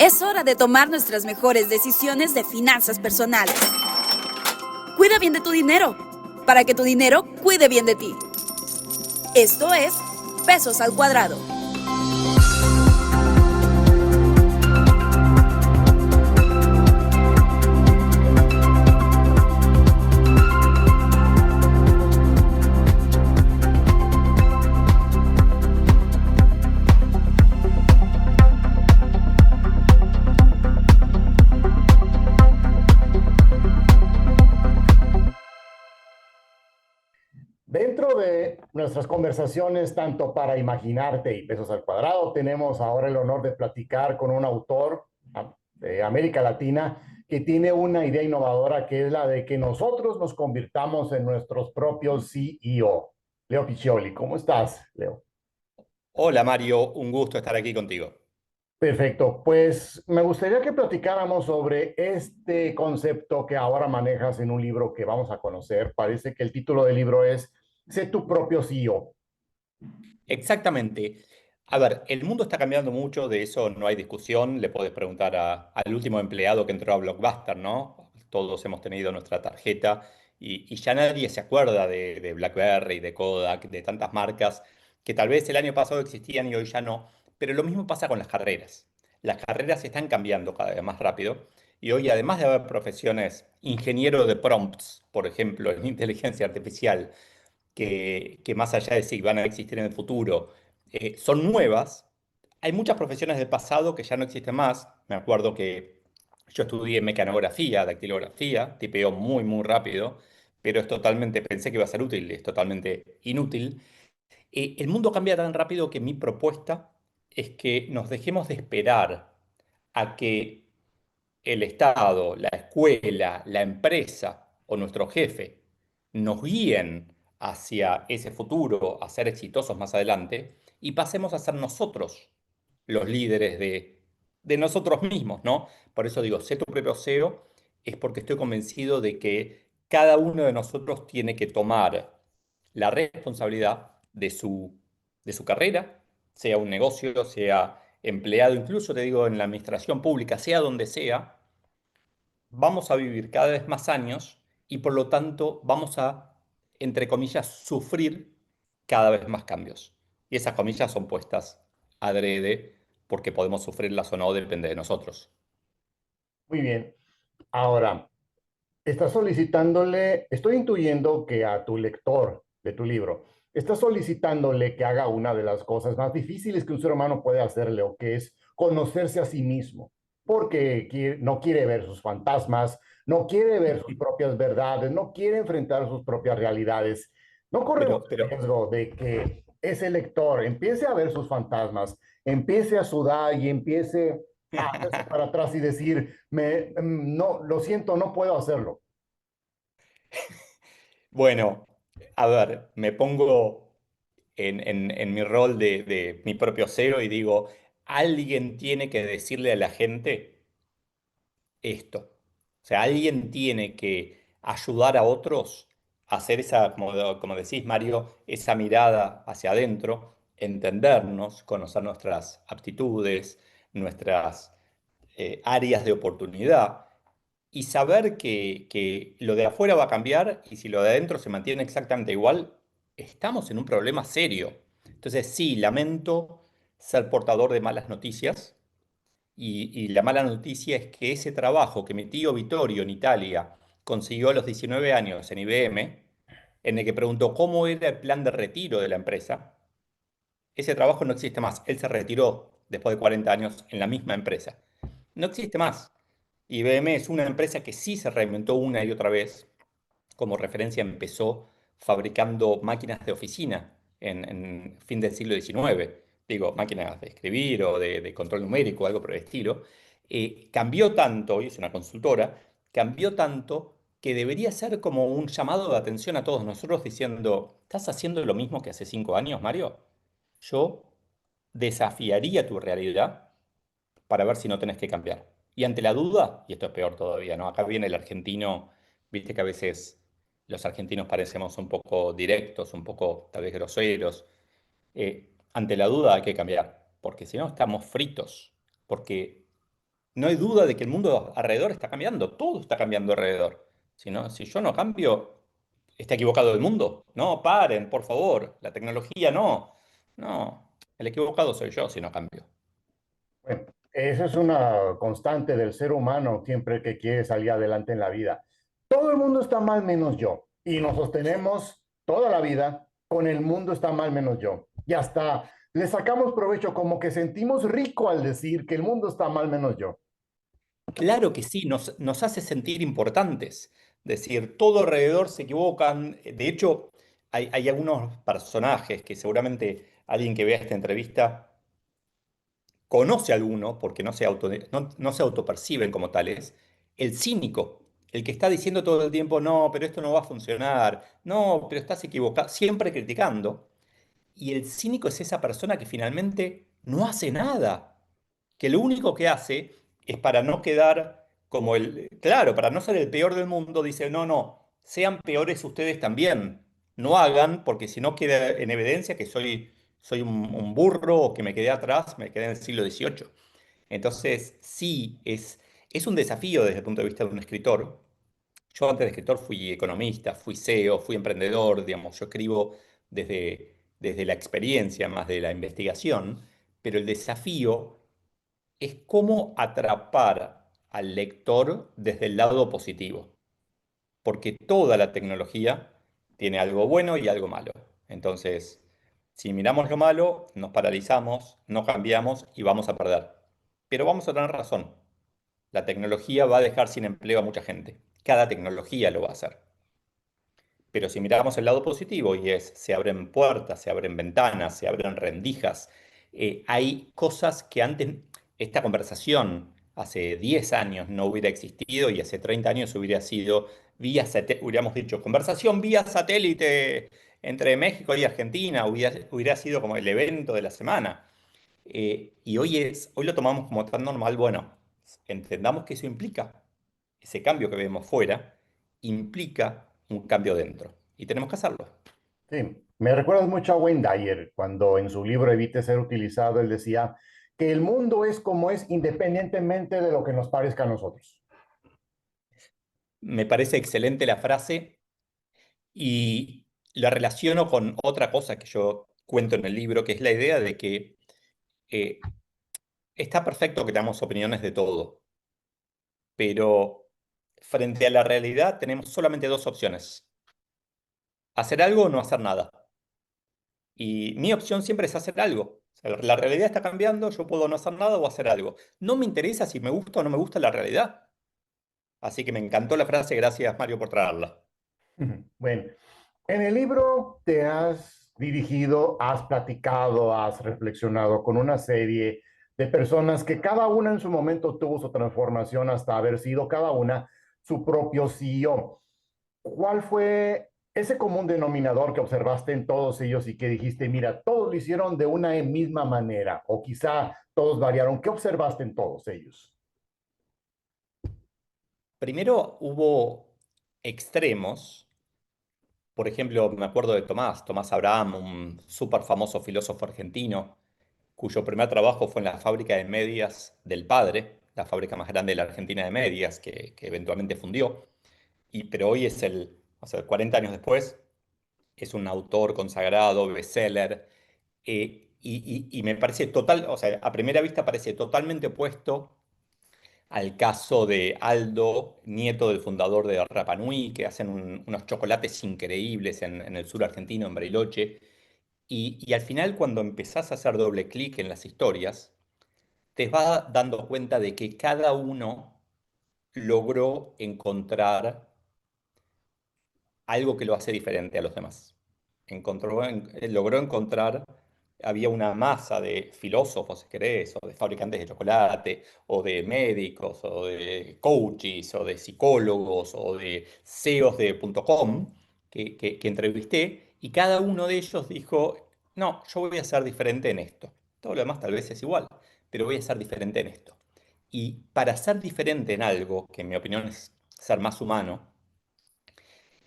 Es hora de tomar nuestras mejores decisiones de finanzas personales. Cuida bien de tu dinero, para que tu dinero cuide bien de ti. Esto es Pesos al Cuadrado. Dentro de nuestras conversaciones, tanto para Imaginarte y Pesos al Cuadrado, tenemos ahora el honor de platicar con un autor de América Latina que tiene una idea innovadora, que es la de que nosotros nos convirtamos en nuestros propios CEO. Leo Piccioli, ¿cómo estás, Leo? Hola Mario, un gusto estar aquí contigo. Perfecto, pues me gustaría que platicáramos sobre este concepto que ahora manejas en un libro que vamos a conocer. Parece que el título del libro es Sé tu propio CEO. Exactamente. A ver, el mundo está cambiando mucho, de eso no hay discusión. Le puedes preguntar al último empleado que entró a Blockbuster, ¿no? Todos hemos tenido nuestra tarjeta y ya nadie se acuerda de BlackBerry, de Kodak, de tantas marcas que tal vez el año pasado existían y hoy ya no. Pero lo mismo pasa con las carreras. Las carreras están cambiando cada vez más rápido y hoy, además de haber profesiones, ingeniero de prompts, por ejemplo, en inteligencia artificial, que más allá de si van a existir en el futuro, son nuevas. Hay muchas profesiones del pasado que ya no existen más. Me acuerdo que yo estudié mecanografía, dactilografía, tipeo muy, muy rápido, pero es totalmente, pensé que iba a ser útil, es totalmente inútil. El mundo cambia tan rápido que mi propuesta es que nos dejemos de esperar a que el Estado, la escuela, la empresa o nuestro jefe nos guíen hacia ese futuro, a ser exitosos más adelante, y pasemos a ser nosotros los líderes de nosotros mismos, ¿no? Por eso digo, sé tu propio CEO, es porque estoy convencido de que cada uno de nosotros tiene que tomar la responsabilidad de su carrera, sea un negocio, sea empleado, incluso te digo en la administración pública, sea donde sea, vamos a vivir cada vez más años y por lo tanto vamos a, entre comillas, sufrir cada vez más cambios. Y esas comillas son puestas adrede porque podemos sufrirlas o no, depende de nosotros. Muy bien. Ahora, estás solicitándole, estoy intuyendo que a tu lector de tu libro, estás solicitándole que haga una de las cosas más difíciles que un ser humano puede hacerle, o que es conocerse a sí mismo, porque no quiere ver sus fantasmas, no quiere ver sus propias verdades, no quiere enfrentar sus propias realidades. No corremos el Pero, riesgo de que ese lector empiece a ver sus fantasmas, empiece a sudar y empiece a hacerse para atrás y decir, no, lo siento, no puedo hacerlo. bueno, a ver, me pongo en mi rol de mi propio cero y digo, alguien tiene que decirle a la gente esto. O sea, alguien tiene que ayudar a otros a hacer esa, como decís, Mario, esa mirada hacia adentro, entendernos, conocer nuestras aptitudes, nuestras áreas de oportunidad y saber que lo de afuera va a cambiar y si lo de adentro se mantiene exactamente igual, estamos en un problema serio. Entonces, sí, lamento ser portador de malas noticias y la mala noticia es que ese trabajo que mi tío Vittorio en Italia consiguió a los 19 años en IBM, en el que preguntó cómo era el plan de retiro de la empresa, ese trabajo no existe más. Él se retiró después de 40 años en la misma empresa. No existe más. IBM es una empresa que sí se reinventó una y otra vez. Como referencia, empezó fabricando máquinas de oficina en fin del siglo XIX. Digo, máquinas de escribir o de control numérico, algo por el estilo. Cambió tanto, y es una consultora, cambió tanto que debería ser como un llamado de atención a todos nosotros diciendo, ¿estás haciendo lo mismo que hace 5 años, Mario? Yo desafiaría tu realidad para ver si no tenés que cambiar. Y ante la duda, y esto es peor todavía, ¿no? Acá viene el argentino, viste que a veces los argentinos parecemos un poco directos, un poco tal vez groseros. Ante la duda hay que cambiar, porque si no estamos fritos, porque no hay duda de que el mundo alrededor está cambiando, todo está cambiando alrededor. Si yo no cambio, ¿está equivocado el mundo? No, paren, por favor, la tecnología no. No, el equivocado soy yo si no cambio. Bueno, eso es una constante del ser humano siempre que quiere salir adelante en la vida. Todo el mundo está mal menos yo. Y nos sostenemos toda la vida con el mundo está mal menos yo. Y hasta le sacamos provecho como que sentimos rico al decir que el mundo está mal menos yo. Claro que sí, nos hace sentir importantes. Decir, todo alrededor se equivocan. De hecho, hay algunos personajes que seguramente alguien que vea esta entrevista conoce a alguno, porque no se autoperciben como tales, el cínico, el que está diciendo todo el tiempo, no, pero esto no va a funcionar, no, pero estás equivocado, siempre criticando. Y el cínico es esa persona que finalmente no hace nada, que lo único que hace es para no quedar como claro, para no ser el peor del mundo, dice, no, no, sean peores ustedes también, no hagan, porque si no queda en evidencia que soy un burro o que me quedé atrás, me quedé en el siglo XVIII. Entonces, sí, es un desafío desde el punto de vista de un escritor. Yo antes de escritor fui economista, fui CEO, fui emprendedor, digamos, yo escribo desde la experiencia más de la investigación, pero el desafío es cómo atrapar al lector desde el lado positivo, porque toda la tecnología tiene algo bueno y algo malo. Entonces, si miramos lo malo, nos paralizamos, no cambiamos y vamos a perder. Pero vamos a tener razón. La tecnología va a dejar sin empleo a mucha gente. Cada tecnología lo va a hacer. Pero si miramos el lado positivo y es, se abren puertas, se abren ventanas, se abren rendijas, hay cosas que antes, esta conversación hace 10 años no hubiera existido y hace 30 años hubiera sido vía satélite, hubiéramos dicho, conversación vía satélite entre México y Argentina, hubiera sido como el evento de la semana. Y hoy lo tomamos como tan normal, bueno, entendamos que eso implica, ese cambio que vemos fuera, implica un cambio dentro. Y tenemos que hacerlo. Sí, me recuerdas mucho a Wayne Dyer, cuando en su libro Evite ser utilizado, él decía que el mundo es como es independientemente de lo que nos parezca a nosotros. Me parece excelente la frase y la relaciono con otra cosa que yo cuento en el libro, que es la idea de que eh, está perfecto que tengamos opiniones de todo, pero frente a la realidad tenemos solamente dos opciones: hacer algo o no hacer nada. Y mi opción siempre es hacer algo. O sea, la realidad está cambiando, yo puedo no hacer nada o hacer algo. No me interesa si me gusta o no me gusta la realidad. Así que me encantó la frase, gracias Mario por traerla. Bueno, en el libro te has dirigido, has platicado, has reflexionado con una serie de personas que cada una en su momento tuvo su transformación hasta haber sido cada una su propio CEO. ¿Cuál fue ese común denominador que observaste en todos ellos y que dijiste, mira, todos lo hicieron de una misma manera o quizá todos variaron? ¿Qué observaste en todos ellos? Primero hubo extremos. Por ejemplo, me acuerdo de Tomás Abraham, un súper famoso filósofo argentino, cuyo primer trabajo fue en la fábrica de medias del padre, la fábrica más grande de la Argentina de medias, que eventualmente fundió. Pero hoy o sea, 40 años después, es un autor consagrado, bestseller, y me parece o sea, a primera vista parece totalmente opuesto al caso de Aldo, nieto del fundador de Rapa Nui, que hacen unos chocolates increíbles en el sur argentino, en Bariloche. Y al final, cuando empezás a hacer doble clic en las historias, te vas dando cuenta de que cada uno logró encontrar algo que lo hace diferente a los demás. Logró encontrar, había una masa de filósofos, si querés, o de fabricantes de chocolate, o de médicos, o de coaches, o de psicólogos, o de CEOs de .com que entrevisté, y cada uno de ellos dijo, no, yo voy a ser diferente en esto. Todo lo demás tal vez es igual, pero voy a ser diferente en esto. Y para ser diferente en algo, que en mi opinión es ser más humano,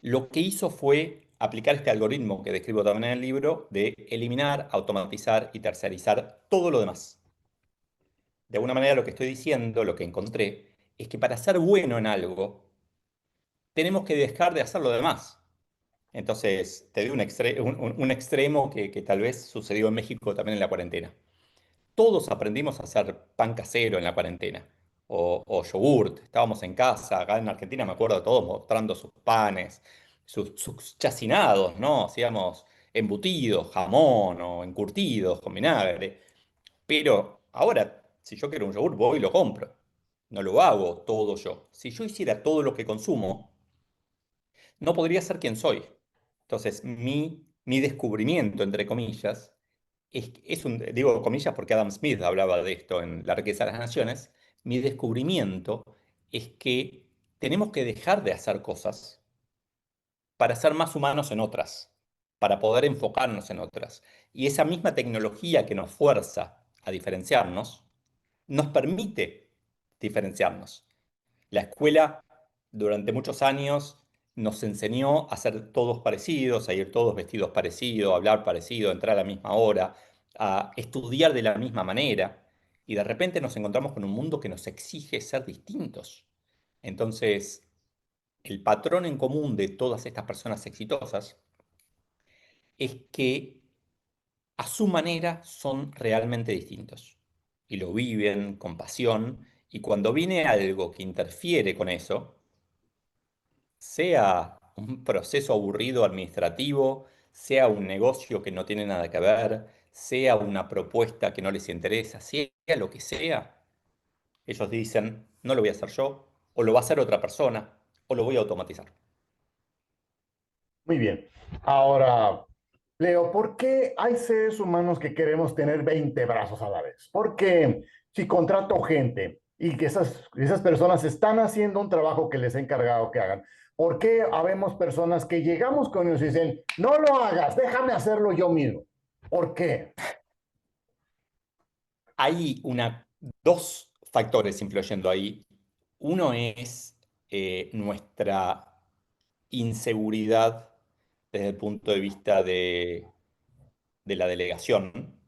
lo que hizo fue aplicar este algoritmo que describo también en el libro de eliminar, automatizar y tercerizar todo lo demás. de alguna manera lo que estoy diciendo, lo que encontré, es que para ser bueno en algo, tenemos que dejar de hacer lo demás. Entonces, te doy un extremo que tal vez sucedió en México también en la cuarentena. Todos aprendimos a hacer pan casero en la cuarentena, o yogurt. Estábamos en casa, acá en Argentina me acuerdo de todos mostrando sus panes, sus chacinados, ¿no? Hacíamos embutidos, jamón o encurtidos con vinagre. Pero ahora, si yo quiero un yogur, voy y lo compro. No lo hago todo yo. Si yo hiciera todo lo que consumo, no podría ser quien soy. Entonces, mi descubrimiento, entre comillas, digo comillas porque Adam Smith hablaba de esto en La riqueza de las naciones, mi descubrimiento es que tenemos que dejar de hacer cosas para ser más humanos en otras, para poder enfocarnos en otras. Y esa misma tecnología que nos fuerza a diferenciarnos, nos permite diferenciarnos. La escuela durante muchos años nos enseñó a ser todos parecidos, a ir todos vestidos parecidos, a hablar parecido, a entrar a la misma hora, a estudiar de la misma manera. Y de repente nos encontramos con un mundo que nos exige ser distintos. Entonces, el patrón en común de todas estas personas exitosas es que a su manera son realmente distintos y lo viven con pasión. Y cuando viene algo que interfiere con eso, sea un proceso aburrido administrativo, sea un negocio que no tiene nada que ver, sea una propuesta que no les interesa, sea lo que sea, ellos dicen, no lo voy a hacer yo, o lo va a hacer otra persona, o lo voy a automatizar. Muy bien. Ahora, Leo, ¿por qué hay seres humanos que queremos tener 20 brazos a la vez? Porque si contrato gente y que esas personas están haciendo un trabajo que les he encargado que hagan, ¿por qué habemos personas que llegamos con ellos y dicen, no lo hagas, déjame hacerlo yo mismo? ¿Por qué? Hay dos factores influyendo ahí. Uno es nuestra inseguridad desde el punto de vista de la delegación,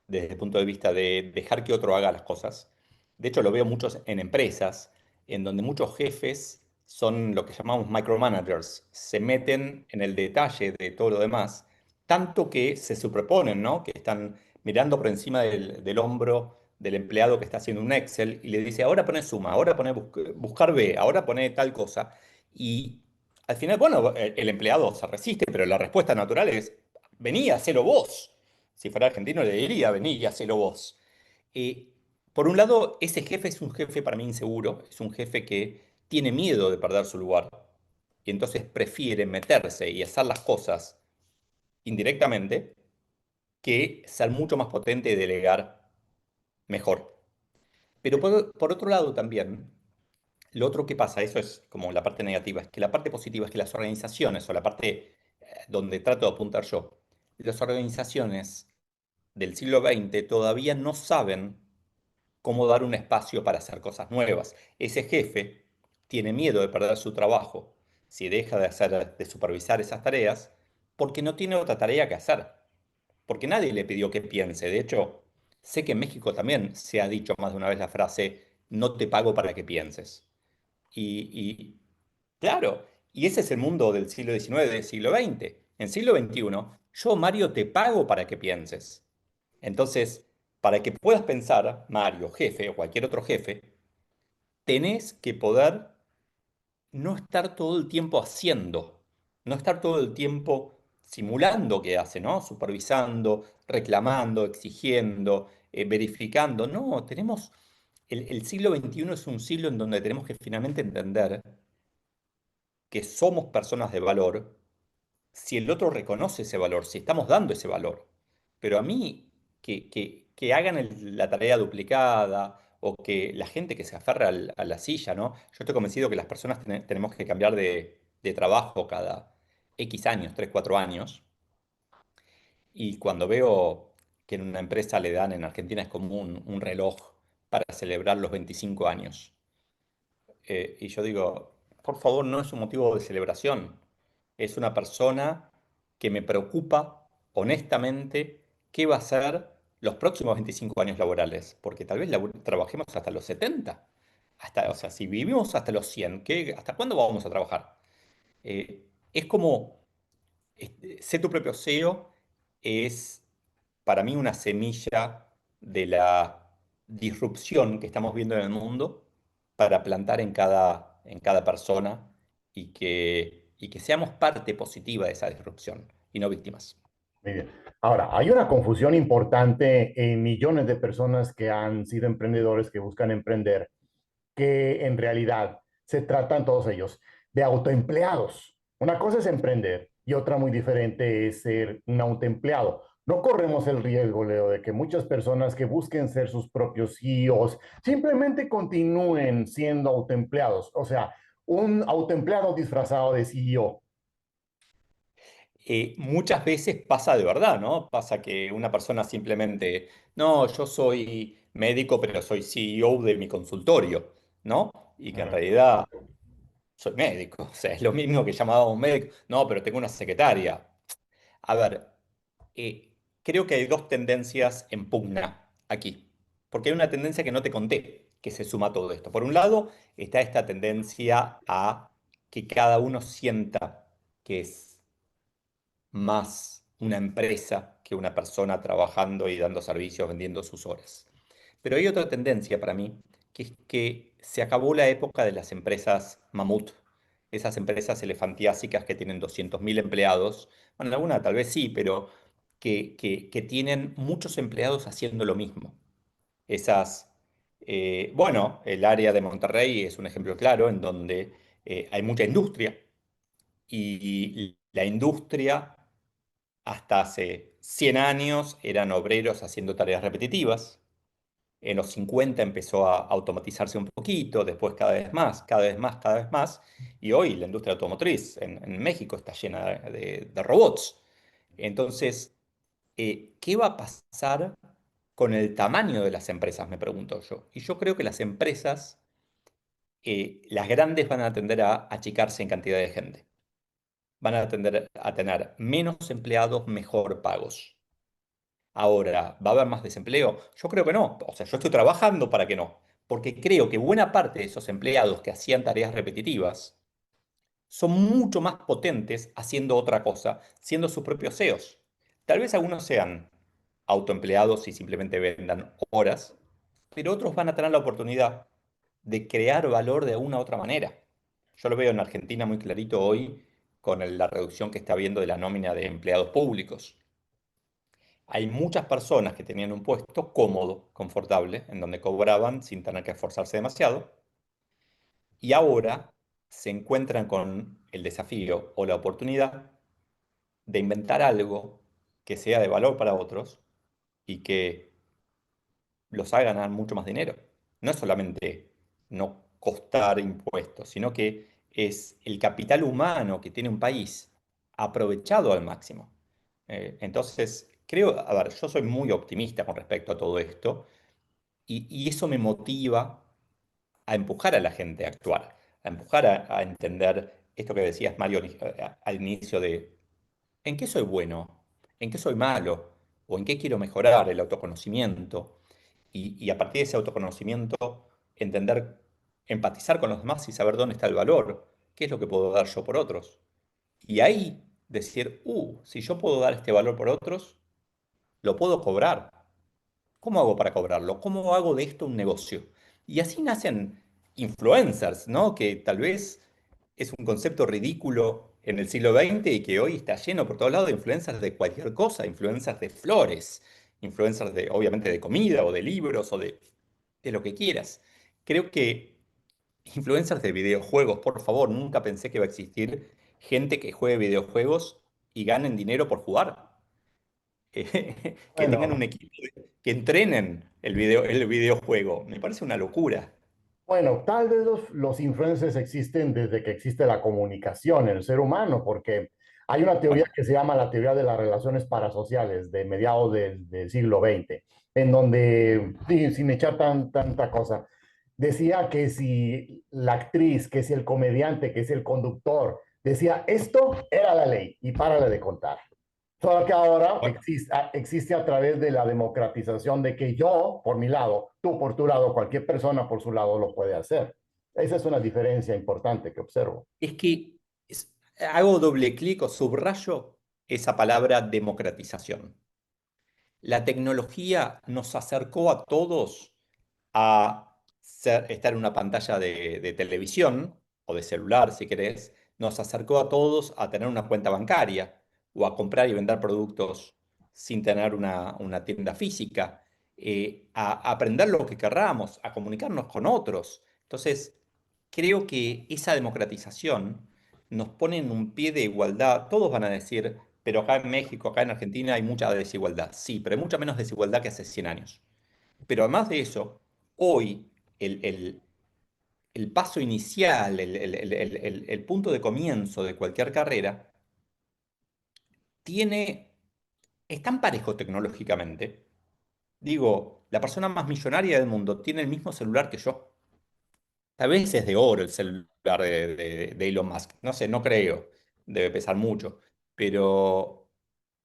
desde el punto de vista de dejar que otro haga las cosas. De hecho, lo veo muchos en empresas, en donde muchos jefes son lo que llamamos micromanagers, se meten en el detalle de todo lo demás, tanto que se superponen, ¿no? Que están mirando por encima del hombro del empleado que está haciendo un Excel y le dice, ahora pone suma, ahora pone buscar B, ahora pone tal cosa. Y al final, bueno, el empleado se resiste, pero la respuesta natural es, vení, hacelo vos. Si fuera argentino le diría, vení y hacelo vos. Eh, por un lado, ese jefe es un jefe para mí inseguro, es un jefe que tiene miedo de perder su lugar y entonces prefiere meterse y hacer las cosas indirectamente que ser mucho más potente y delegar mejor. Pero por otro lado también, lo otro que pasa, eso es como la parte negativa, es que la parte positiva es que las organizaciones o la parte donde trato de apuntar yo, las organizaciones del siglo XX todavía no saben cómo dar un espacio para hacer cosas nuevas. Ese jefe tiene miedo de perder su trabajo si deja de supervisar esas tareas porque no tiene otra tarea que hacer, porque nadie le pidió que piense. De hecho, sé que en México también se ha dicho más de una vez la frase, no te pago para que pienses. Y claro, y ese es el mundo del siglo XIX, del siglo XX. En siglo XXI, yo, Mario, te pago para que pienses. Entonces, para que puedas pensar, Mario, jefe o cualquier otro jefe, tenés que poder no estar todo el tiempo haciendo, no estar todo el tiempo simulando que hace, ¿no? Supervisando, reclamando, exigiendo, verificando. No, el siglo XXI es un siglo en donde tenemos que finalmente entender que somos personas de valor si el otro reconoce ese valor, si estamos dando ese valor. Pero a mí, que hagan la tarea duplicada o que la gente que se aferra a la silla, ¿no? Yo estoy convencido que las personas tenemos que cambiar de trabajo cada X años, 3 4 años. Y cuando veo que en una empresa le dan, en Argentina es común, un reloj para celebrar los 25 años. Y yo digo, por favor, no es un motivo de celebración. Es una persona que me preocupa honestamente qué va a hacer los próximos 25 años laborales, porque tal vez trabajemos hasta los 70. Hasta, o sea, si vivimos hasta los 100, ¿hasta cuándo vamos a trabajar? Es como, sé tu propio SEO es para mí una semilla de la disrupción que estamos viendo en el mundo para plantar en cada persona y que seamos parte positiva de esa disrupción y no víctimas. Muy bien. Ahora, hay una confusión importante en millones de personas que han sido emprendedores, que buscan emprender, que en realidad se tratan todos ellos de autoempleados. Una cosa es emprender y otra muy diferente es ser un autoempleado. No corremos el riesgo, Leo, de que muchas personas que busquen ser sus propios CEOs simplemente continúen siendo autoempleados. O sea, un autoempleado disfrazado de CEO. Muchas veces pasa de verdad, ¿no? Pasa que una persona simplemente, no, yo soy médico, pero soy CEO de mi consultorio, ¿no? Y que en realidad soy médico, o sea, es lo mismo que llamaba a un médico, no, pero tengo una secretaria. A ver, creo que hay dos tendencias en pugna aquí, porque hay una tendencia que no te conté, que se suma a todo esto. Por un lado, está esta tendencia a que cada uno sienta que es más una empresa que una persona trabajando y dando servicios, vendiendo sus horas. Pero hay otra tendencia para mí, que es que se acabó la época de las empresas mamut, esas empresas elefantiásicas que tienen 200.000 empleados, bueno, alguna tal vez sí, pero que tienen muchos empleados haciendo lo mismo. Esas, bueno, el área de Monterrey es un ejemplo claro en donde hay mucha industria y la industria hasta hace 100 años eran obreros haciendo tareas repetitivas. En los 50 empezó a automatizarse un poquito, después cada vez más, cada vez más, cada vez más. Y hoy la industria automotriz en México está llena de robots. Entonces, ¿qué va a pasar con el tamaño de las empresas? Me pregunto yo. Y yo creo que las empresas, las grandes van a tender a achicarse en cantidad de gente. Van a tender a tener menos empleados mejor pagos. Ahora, ¿va a haber más desempleo? Yo creo que no. O sea, yo estoy trabajando para que no. Porque creo que buena parte de esos empleados que hacían tareas repetitivas son mucho más potentes haciendo otra cosa, siendo sus propios CEOs. Tal vez algunos sean autoempleados y simplemente vendan horas, pero otros van a tener la oportunidad de crear valor de una u otra manera. Yo lo veo en Argentina muy clarito hoy con la reducción que está habiendo de la nómina de empleados públicos. Hay muchas personas que tenían un puesto cómodo, confortable, en donde cobraban sin tener que esforzarse demasiado, y ahora se encuentran con el desafío o la oportunidad de inventar algo que sea de valor para otros y que los haga ganar mucho más dinero. No es solamente no costar impuestos, sino que es el capital humano que tiene un país aprovechado al máximo. Entonces, creo, a ver, yo soy muy optimista con respecto a todo esto y eso me motiva a empujar a la gente a actuar, a empujar a entender esto que decías, Mario, al inicio de ¿en qué soy bueno? ¿En qué soy malo? ¿O en qué quiero mejorar? El autoconocimiento. Y a partir de ese autoconocimiento, entender, empatizar con los demás y saber dónde está el valor. ¿Qué es lo que puedo dar yo por otros? Y ahí decir, si yo puedo dar este valor por otros, lo puedo cobrar. ¿Cómo hago para cobrarlo? ¿Cómo hago de esto un negocio? Y así nacen influencers, ¿no? Que tal vez es un concepto ridículo en el siglo XX y que hoy está lleno por todos lados de influencers de cualquier cosa, influencers de flores, influencers de, obviamente, de comida o de libros o de lo que quieras. Creo que influencers de videojuegos, por favor, nunca pensé que iba a existir gente que juegue videojuegos y ganen dinero por jugar. Que tengan un Bueno, equipo, que entrenen el videojuego. Me parece una locura. Bueno, tal vez los influencers existen desde que existe la comunicación en el ser humano, porque hay una teoría Bueno, que se llama la teoría de las relaciones parasociales de mediados del siglo XX, en donde, sí, sin echar tanta cosa, decía que si la actriz, que si el comediante, que si el conductor decía esto, era la ley y párale de contar. Solo que ahora Bueno, existe a través de la democratización de que yo, por mi lado, tú por tu lado, cualquier persona por su lado lo puede hacer. Esa es una diferencia importante que observo. es que hago doble clic o subrayo esa palabra democratización. La tecnología nos acercó a todos a estar en una pantalla de televisión o de celular, si querés. Nos acercó a todos a tener una cuenta bancaria o a comprar y vender productos sin tener una tienda física, a aprender lo que querramos, a comunicarnos con otros. Entonces, creo que esa democratización nos pone en un pie de igualdad. Todos van a decir, pero acá en México, acá en Argentina hay mucha desigualdad. Sí, pero hay mucha menos desigualdad que hace 100 años. Pero además de eso, hoy el paso inicial, el punto de comienzo de cualquier carrera, tiene, es tan parejo tecnológicamente. Digo, la persona más millonaria del mundo tiene el mismo celular que yo. Tal vez es de oro el celular de Elon Musk. No sé, no creo. Debe pesar mucho. Pero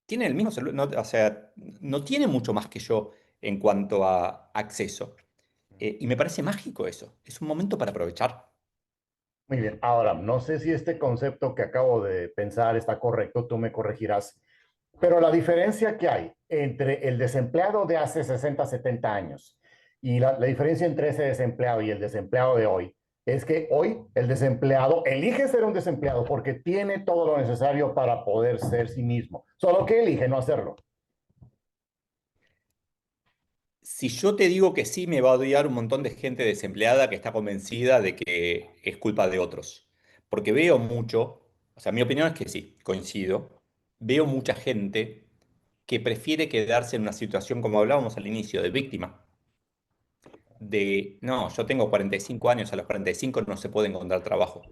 tiene el mismo celular. O sea, no tiene mucho más que yo en cuanto a acceso. Y me parece mágico eso. Es un momento para aprovechar. Muy bien. Ahora, no sé si este concepto que acabo de pensar está correcto, tú me corregirás, pero la diferencia que hay entre el desempleado de hace 60, 70 años y la diferencia entre ese desempleado y el desempleado de hoy es que hoy el desempleado elige ser un desempleado porque tiene todo lo necesario para poder ser sí mismo, solo que elige no hacerlo. Si yo te digo que sí, me va a odiar un montón de gente desempleada que está convencida de que es culpa de otros. Porque veo mucho, o sea, mi opinión es que sí, coincido. Veo mucha gente que prefiere quedarse en una situación, como hablábamos al inicio, de víctima. De, no, yo tengo 45 años, a los 45 no se puede encontrar trabajo.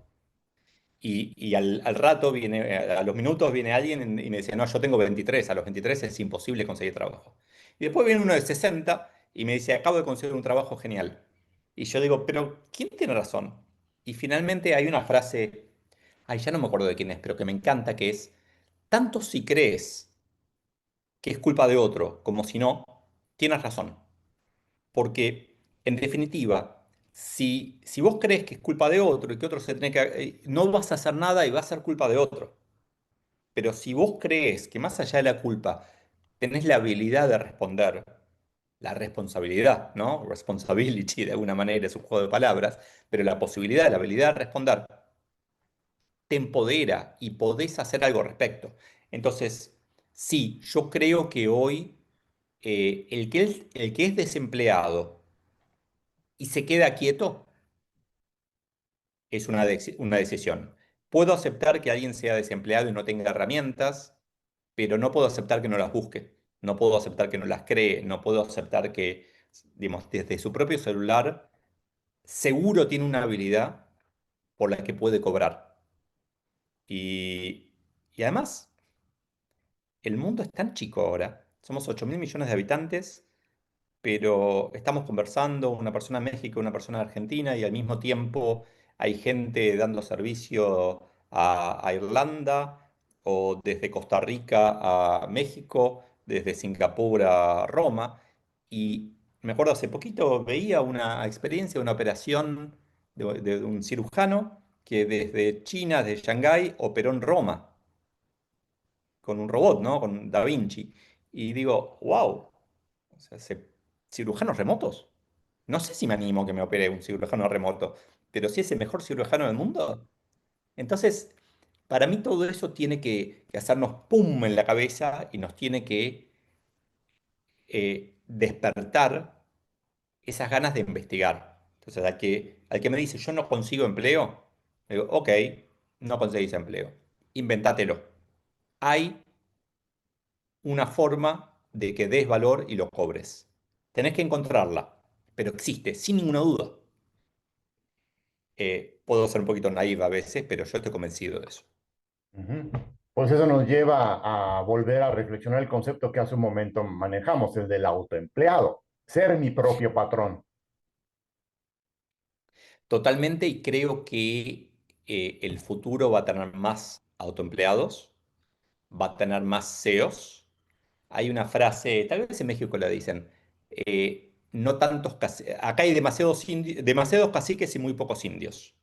Y al rato viene, a los minutos viene alguien y me dice, no, yo tengo 23, a los 23 es imposible conseguir trabajo. Y después viene uno de 60 y me dice, acabo de conseguir un trabajo genial. Y yo digo, pero ¿quién tiene razón? Y finalmente hay una frase, ay, ya no me acuerdo de quién es, pero que me encanta, que es, tanto si crees que es culpa de otro como si no, tienes razón. Porque, en definitiva, si vos crees que es culpa de otro y que otro se tiene que... no vas a hacer nada y va a ser culpa de otro. Pero si vos crees que más allá de la culpa tenés la habilidad de responder, la responsabilidad, ¿no? Responsibility de alguna manera es un juego de palabras, pero la posibilidad, la habilidad de responder, te empodera y podés hacer algo al respecto. Entonces, sí, yo creo que hoy el que es desempleado y se queda quieto, es una decisión. Puedo aceptar que alguien sea desempleado y no tenga herramientas, pero no puedo aceptar que no las busque, no puedo aceptar que no las cree, no puedo aceptar que, digamos, desde su propio celular, seguro tiene una habilidad por la que puede cobrar. Y, y además, el mundo es tan chico ahora, somos 8.000 millones de habitantes, pero estamos conversando, una persona en México, una persona en Argentina, y al mismo tiempo hay gente dando servicio a Irlanda, o desde Costa Rica a México, desde Singapur a Roma. Y me acuerdo hace poquito veía una experiencia, una operación de un cirujano que desde China, de Shanghái, operó en Roma con un robot, ¿no? Con Da Vinci. Y digo, wow, o sea, cirujanos remotos. No sé si me animo a que me opere un cirujano remoto, pero si es el mejor cirujano del mundo. Entonces, para mí todo eso tiene que hacernos pum en la cabeza y nos tiene que despertar esas ganas de investigar. Entonces, al que me dice, yo no consigo empleo, le digo, ok, no conseguís empleo, inventátelo. Hay una forma de que des valor y lo cobres. Tenés que encontrarla, pero existe, sin ninguna duda. Puedo ser un poquito naiva a veces, pero yo estoy convencido de eso. Ujú. Pues eso nos lleva a volver a reflexionar el concepto que hace un momento manejamos, el del autoempleado, ser mi propio patrón. Totalmente, y creo que el futuro va a tener más autoempleados, va a tener más CEOs. Hay una frase, tal vez en México la dicen, no tantos acá hay demasiados caciques y muy pocos indios.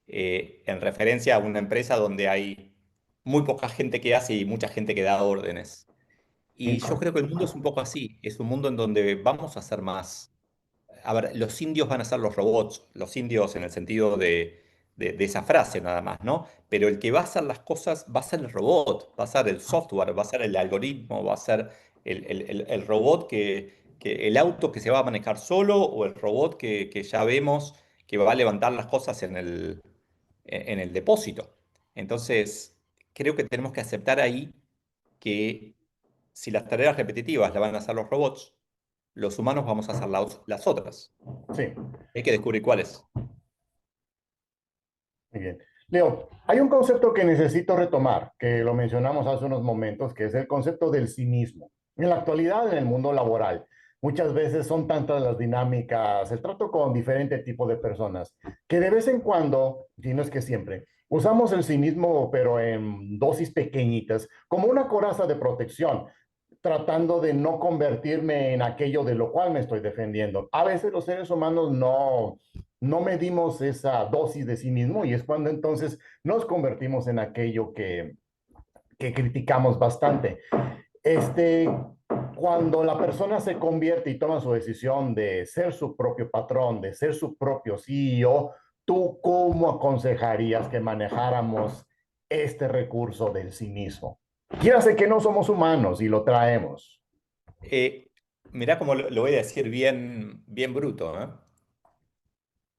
En referencia a una empresa donde hay muy poca gente que hace y mucha gente que da órdenes. Y yo creo que el mundo es un poco así, es un mundo en donde vamos a ser más. A ver, los indios van a ser los robots, los indios en el sentido de esa frase nada más, ¿no? Pero el que va a hacer las cosas va a ser el robot, va a ser el software, va a ser el algoritmo, va a ser el robot el auto que se va a manejar solo o el robot que ya vemos que va a levantar las cosas en el depósito. Entonces, creo que tenemos que aceptar ahí que si las tareas repetitivas las van a hacer los robots, los humanos vamos a hacer las otras. Sí. Hay que descubrir cuáles. Muy bien. Leo, hay un concepto que necesito retomar, que lo mencionamos hace unos momentos, que es el concepto del cinismo. En la actualidad, en el mundo laboral, muchas veces son tantas las dinámicas, el trato con diferente tipo de personas, que de vez en cuando, y no es que siempre, usamos el cinismo, pero en dosis pequeñitas, como una coraza de protección, tratando de no convertirme en aquello de lo cual me estoy defendiendo. A veces los seres humanos no medimos esa dosis de sí mismo y es cuando entonces nos convertimos en aquello que criticamos bastante. Este, cuando la persona se convierte y toma su decisión de ser su propio patrón, de ser su propio CEO, ¿tú cómo aconsejarías que manejáramos este recurso del cinismo? Quieras que no somos humanos y lo traemos. Eh, Mirá cómo lo voy a decir bien, bien bruto, ¿eh?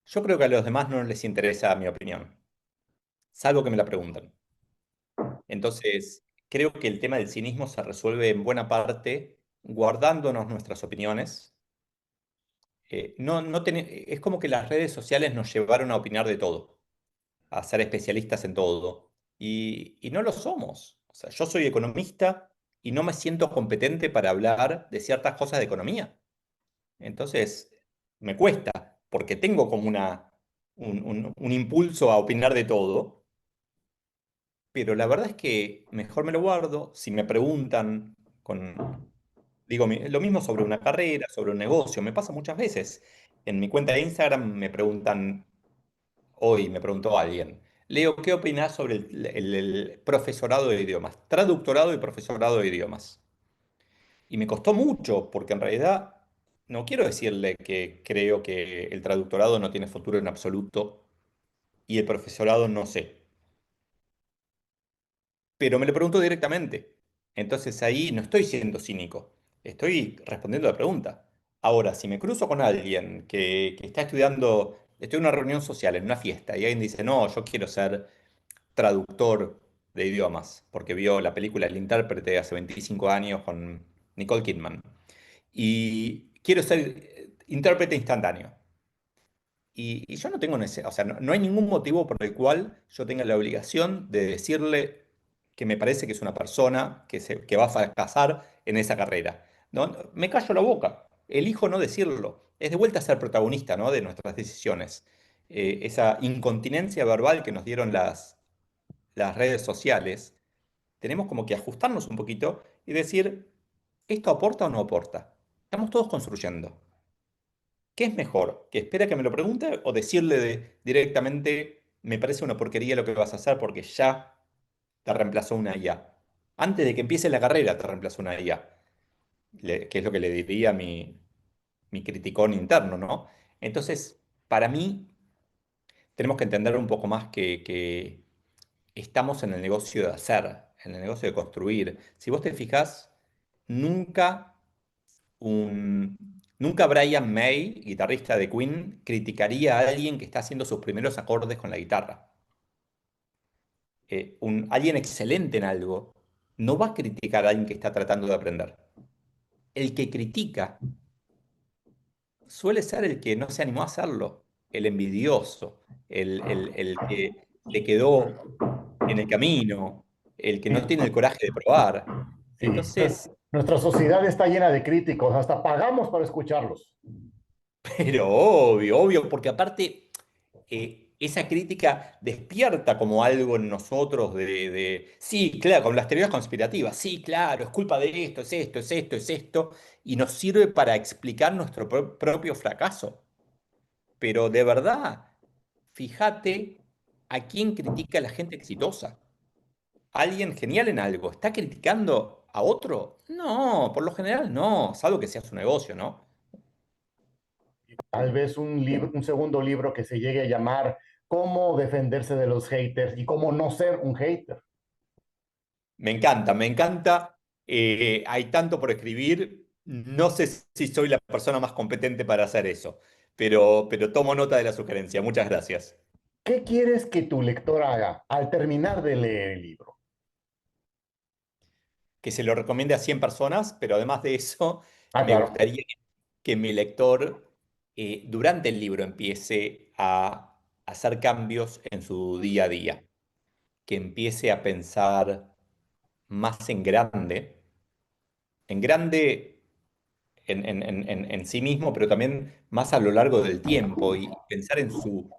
Yo creo que a los demás no les interesa mi opinión, salvo que me la pregunten. Entonces, creo que el tema del cinismo se resuelve en buena parte guardándonos nuestras opiniones. Es como que las redes sociales nos llevaron a opinar de todo, a ser especialistas en todo, y no lo somos. O sea, yo soy economista y no me siento competente para hablar de ciertas cosas de economía. Entonces, me cuesta, porque tengo como un impulso a opinar de todo, pero la verdad es que mejor me lo guardo. Si me preguntan, digo lo mismo sobre una carrera, sobre un negocio, me pasa muchas veces. En mi cuenta de Instagram me preguntan, hoy me preguntó alguien, Leo, ¿qué opinás sobre el profesorado de idiomas? Traductorado y profesorado de idiomas. Y me costó mucho, porque en realidad no quiero decirle que creo que el traductorado no tiene futuro en absoluto y el profesorado no sé. Pero me lo pregunto directamente. Entonces ahí no estoy siendo cínico, estoy respondiendo a la pregunta. Ahora, si me cruzo con alguien que está estudiando, estoy en una reunión social, en una fiesta, y alguien dice, no, yo quiero ser traductor de idiomas, porque vio la película El intérprete hace 25 años con Nicole Kidman. Y quiero ser intérprete instantáneo. Y yo no tengo o sea, no hay ningún motivo por el cual yo tenga la obligación de decirle que me parece que es una persona que va a fracasar en esa carrera. ¿No? Me callo la boca, elijo no decirlo. Es de vuelta a ser protagonista, ¿no? De nuestras decisiones. Esa incontinencia verbal que nos dieron las redes sociales, tenemos como que ajustarnos un poquito y decir, ¿esto aporta o no aporta? Estamos todos construyendo. ¿Qué es mejor? ¿Que espera que me lo pregunte o decirle directamente, me parece una porquería lo que vas a hacer porque ya te reemplazó una IA? Antes de que empiece la carrera te reemplazó una IA, que es lo que le diría mi criticón interno, ¿no? Entonces, para mí, tenemos que entender un poco más que estamos en el negocio de hacer, en el negocio de construir. Si vos te fijás, nunca un... Nunca Brian May, guitarrista de Queen, criticaría a alguien que está haciendo sus primeros acordes con la guitarra. Alguien excelente en algo no va a criticar a alguien que está tratando de aprender. El que critica suele ser el que no se animó a hacerlo, el envidioso, el que se quedó en el camino, el que Sí, no tiene el coraje de probar. sí. Entonces, Nuestra sociedad está llena de críticos, hasta pagamos para escucharlos. pero obvio, obvio, porque aparte esa crítica despierta como algo en nosotros sí, claro, con las teorías conspirativas, sí, claro, es culpa de esto, es esto, es esto, es esto, y nos sirve para explicar nuestro propio fracaso. Pero de verdad, fíjate a quién critica la gente exitosa. ¿Alguien genial en algo está criticando a otro? No, por lo general no, salvo que sea su negocio, ¿no? Tal vez un segundo libro que se llegue a llamar Cómo defenderse de los haters y cómo no ser un hater. Me encanta, me encanta. Hay tanto por escribir. No sé si soy la persona más competente para hacer eso, pero tomo nota de la sugerencia. Muchas gracias. ¿Qué quieres que tu lector haga al terminar de leer el libro? Que se lo recomiende a 100 personas, pero además de eso, Ah, me claro. gustaría que mi lector durante el libro empiece a hacer cambios en su día a día, que empiece a pensar más en grande en sí mismo, pero también más a lo largo del tiempo y pensar en su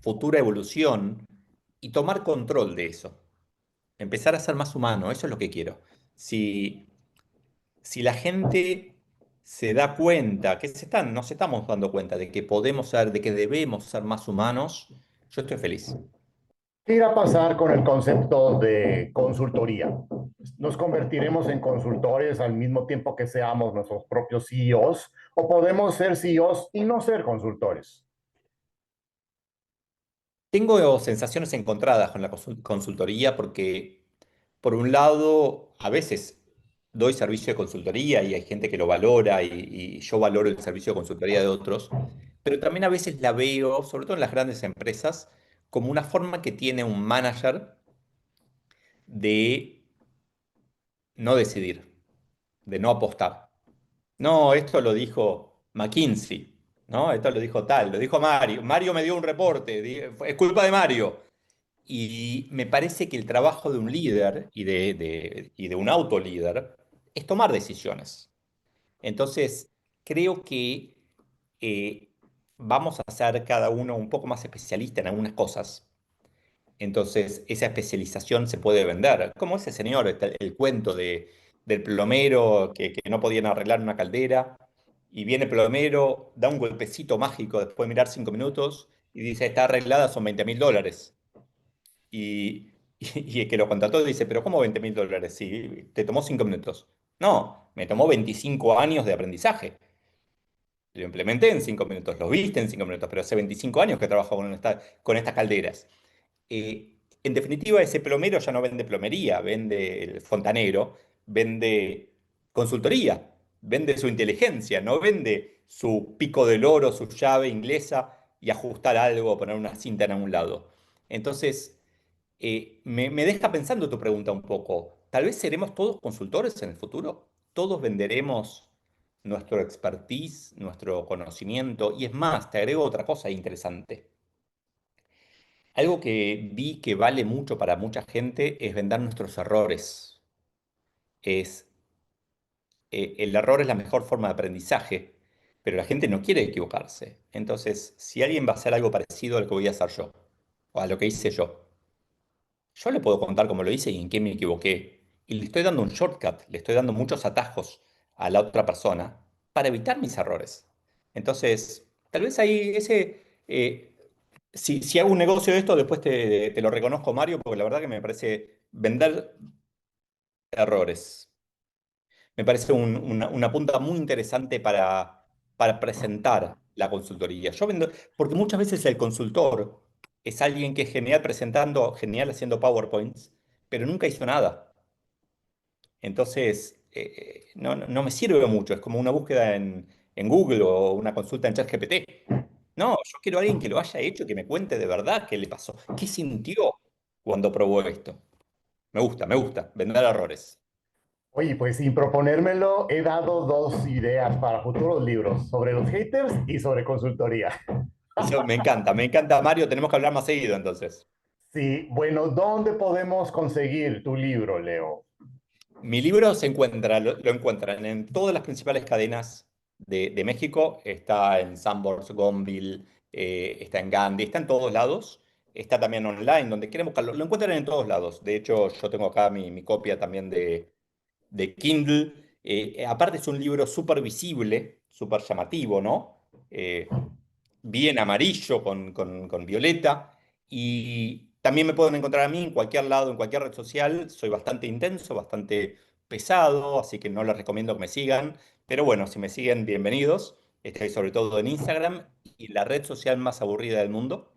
futura evolución y tomar control de eso. Empezar a ser más humano, eso es lo que quiero. Si, si la gente se da cuenta, nos estamos dando cuenta de que podemos ser, de que debemos ser más humanos, yo estoy feliz. ¿Qué irá a pasar con el concepto de consultoría? ¿Nos convertiremos en consultores al mismo tiempo que seamos nuestros propios CEOs? ¿O podemos ser CEOs y no ser consultores? Tengo sensaciones encontradas con la consultoría porque, por un lado, a veces doy servicio de consultoría y hay gente que lo valora y yo valoro el servicio de consultoría de otros, pero también a veces la veo, sobre todo en las grandes empresas, como una forma que tiene un manager de no decidir, de no apostar. No, esto lo dijo McKinsey, ¿no? Esto lo dijo tal, lo dijo Mario. Mario me dio un reporte, es culpa de Mario. Y me parece que el trabajo de un líder y de un autolíder es tomar decisiones. Entonces, creo que eh, vamos a ser cada uno un poco más especialista en algunas cosas. Entonces, esa especialización se puede vender. Como ese señor, el cuento del plomero que no podían arreglar una caldera, y viene el plomero, da un golpecito mágico después de mirar 5 minutos y dice, está arreglada, son $20.000. Y, y el que lo contrató dice, pero ¿cómo $20.000? Sí, te tomó 5 minutos. No, me tomó 25 años de aprendizaje. Lo implementé en 5 minutos, lo viste en 5 minutos, pero hace 25 años que trabajo con estas calderas. En definitiva, ese plomero ya no vende plomería, vende el fontanero, vende consultoría, vende su inteligencia, no vende su pico del oro, su llave inglesa y ajustar algo, poner una cinta en algún lado. Entonces, me deja pensando tu pregunta un poco. ¿Tal vez seremos todos consultores en el futuro? ¿Todos venderemos nuestro expertise, nuestro conocimiento? Y es más, te agrego otra cosa interesante. Algo que vi que vale mucho para mucha gente es vender nuestros errores. Es, el error es la mejor forma de aprendizaje, pero la gente no quiere equivocarse. Entonces, si alguien va a hacer algo parecido a lo que voy a hacer yo, o a lo que hice yo le puedo contar cómo lo hice y en qué me equivoqué. Y le estoy dando un shortcut, le estoy dando muchos atajos a la otra persona para evitar mis errores. Entonces, tal vez ahí si hago un negocio de esto, después te lo reconozco, Mario, porque la verdad que me parece vender errores. Me parece una punta muy interesante para presentar la consultoría. Porque muchas veces el consultor es alguien que es genial presentando, genial haciendo PowerPoints, pero nunca hizo nada. Entonces, no me sirve mucho. Es como una búsqueda en Google o una consulta en ChatGPT. No, yo quiero a alguien que lo haya hecho, que me cuente de verdad qué le pasó, qué sintió cuando probó esto. Me gusta, vender errores. Oye, pues sin proponérmelo, he dado dos ideas para futuros libros sobre los haters y sobre consultoría. Eso me encanta, Mario. Tenemos que hablar más seguido entonces. Sí, bueno, ¿dónde podemos conseguir tu libro, Leo? Mi libro lo encuentran en todas las principales cadenas de México. Está en Sanborns, Gonville, está en Gandhi, está en todos lados. Está también online, donde quieren buscarlo. Lo encuentran en todos lados. De hecho, yo tengo acá mi copia también de Kindle. Aparte es un libro súper visible, súper llamativo, ¿no? Bien amarillo con violeta. Y también me pueden encontrar a mí en cualquier lado, en cualquier red social. Soy bastante intenso, bastante pesado, así que no les recomiendo que me sigan. Pero bueno, si me siguen, bienvenidos. Estoy sobre todo en Instagram y la red social más aburrida del mundo,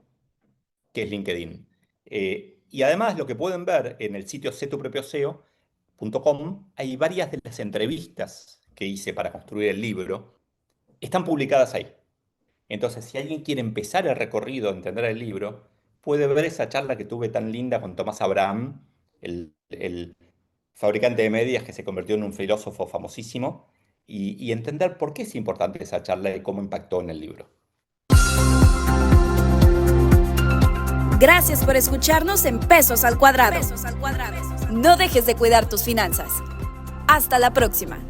que es LinkedIn. Y además lo que pueden ver en el sitio setupropioseo.com, hay varias de las entrevistas que hice para construir el libro, están publicadas ahí. Entonces, si alguien quiere empezar el recorrido, a entender el libro, puede ver esa charla que tuve tan linda con Tomás Abraham, el fabricante de medias que se convirtió en un filósofo famosísimo, y entender por qué es importante esa charla y cómo impactó en el libro. Gracias por escucharnos en Pesos al Cuadrado. No dejes de cuidar tus finanzas. Hasta la próxima.